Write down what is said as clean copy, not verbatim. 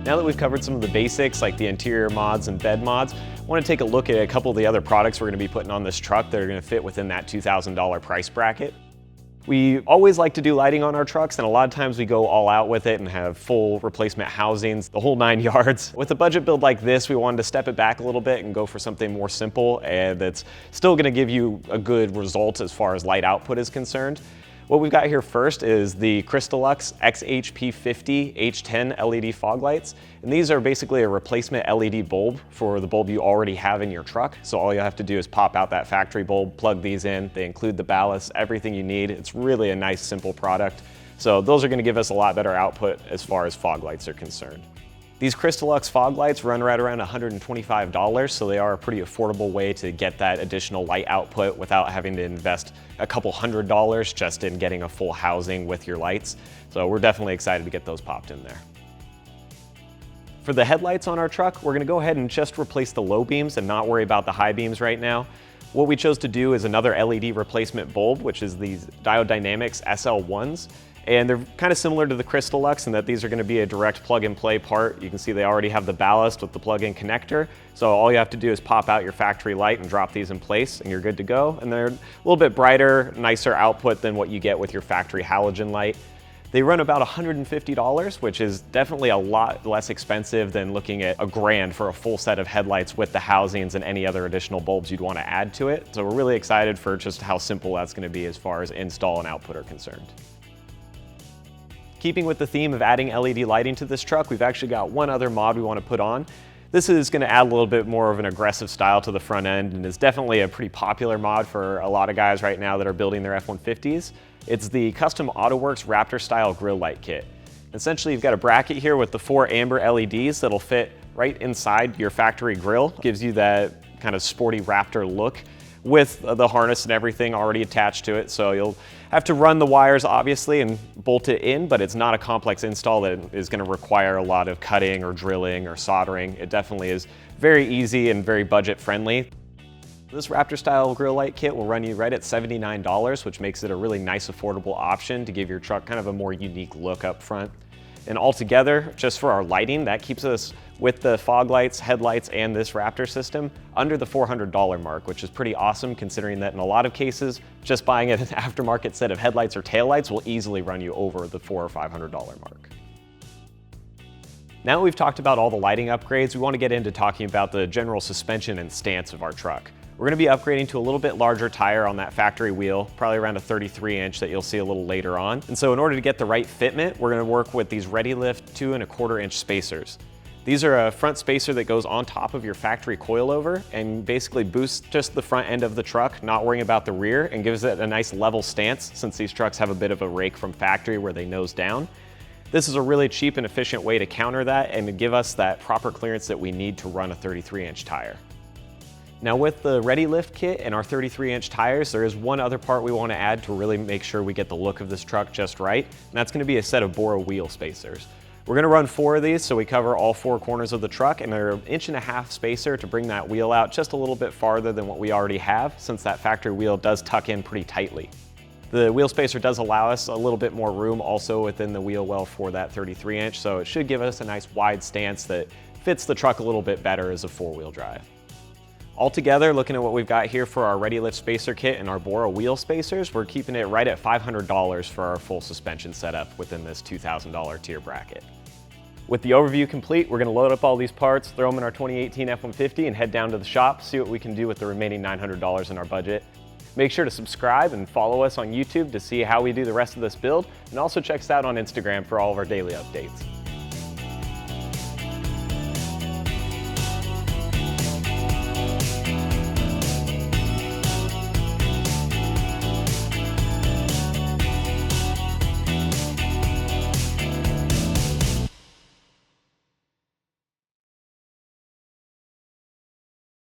Now that we've covered some of the basics like the interior mods and bed mods, I want to take a look at a couple of the other products we're going to be putting on this truck that are going to fit within that $2,000 price bracket. We always like to do lighting on our trucks, and a lot of times we go all out with it and have full replacement housings, the whole 9 yards. With a budget build like this, we wanted to step it back a little bit and go for something more simple and that's still gonna give you a good result as far as light output is concerned. What we've got here first is the CrystaLux XHP50 H10 LED fog lights. And these are basically a replacement LED bulb for the bulb you already have in your truck. So all you have to do is pop out that factory bulb, plug these in. They include the ballast, everything you need. It's really a nice, simple product. So those are gonna give us a lot better output as far as fog lights are concerned. These CrystaLux fog lights run right around $125, so they are a pretty affordable way to get that additional light output without having to invest a couple $100s just in getting a full housing with your lights. So we're definitely excited to get those popped in there. For the headlights on our truck, we're gonna go ahead and just replace the low beams and not worry about the high beams right now. What we chose to do is another LED replacement bulb, which is these Diode Dynamics SL1s. And they're kind of similar to the CrystaLux in that these are going to be a direct plug-and-play part. You can see they already have the ballast with the plug-in connector. So all you have to do is pop out your factory light and drop these in place and you're good to go. And they're a little bit brighter, nicer output than what you get with your factory halogen light. They run about $150, which is definitely a lot less expensive than looking at $1,000 for a full set of headlights with the housings and any other additional bulbs you'd want to add to it. So we're really excited for just how simple that's going to be as far as install and output are concerned. Keeping with the theme of adding LED lighting to this truck, we've actually got one other mod we want to put on. This is going to add a little bit more of an aggressive style to the front end and is definitely a pretty popular mod for a lot of guys right now that are building their F-150s. It's the custom AutoWorks Raptor style grill light kit. Essentially, you've got a bracket here with the 4 amber LEDs that'll fit right inside your factory grill. Gives you that kind of sporty Raptor look with the harness and everything already attached to it. So you'll have to run the wires obviously and bolt it in, but it's not a complex install that is going to require a lot of cutting or drilling or soldering. It definitely is very easy and very budget friendly. This Raptor style grill light kit will run you right at $79, which makes it a really nice affordable option to give your truck kind of a more unique look up front. And altogether, just for our lighting, that keeps us with the fog lights, headlights, and this Raptor system under the $400 mark, which is pretty awesome considering that in a lot of cases, just buying an aftermarket set of headlights or taillights will easily run you over the $400 or $500 mark. Now that we've talked about all the lighting upgrades, we want to get into talking about the general suspension and stance of our truck. We're going to be upgrading to a little bit larger tire on that factory wheel, probably around a 33-inch that you'll see a little later on. And so in order to get the right fitment, we're going to work with these ReadyLift 2¼ spacers. These are a front spacer that goes on top of your factory coilover and basically boosts just the front end of the truck, not worrying about the rear, and gives it a nice level stance since these trucks have a bit of a rake from factory where they nose down. This is a really cheap and efficient way to counter that and to give us that proper clearance that we need to run a 33-inch tire. Now with the ReadyLift kit and our 33-inch tires, there is one other part we want to add to really make sure we get the look of this truck just right, and that's going to be a set of Bora wheel spacers. We're going to run 4 of these so we cover all 4 corners of the truck, and they're an 1.5 inch spacer to bring that wheel out just a little bit farther than what we already have, since that factory wheel does tuck in pretty tightly. The wheel spacer does allow us a little bit more room also within the wheel well for that 33-inch, so it should give us a nice wide stance that fits the truck a little bit better as a 4-wheel drive. Altogether, looking at what we've got here for our ReadyLift spacer kit and our Bora wheel spacers, we're keeping it right at $500 for our full suspension setup within this $2,000 tier bracket. With the overview complete, we're going to load up all these parts, throw them in our 2018 F-150 and head down to the shop, see what we can do with the remaining $900 in our budget. Make sure to subscribe and follow us on YouTube to see how we do the rest of this build, and also check us out on Instagram for all of our daily updates.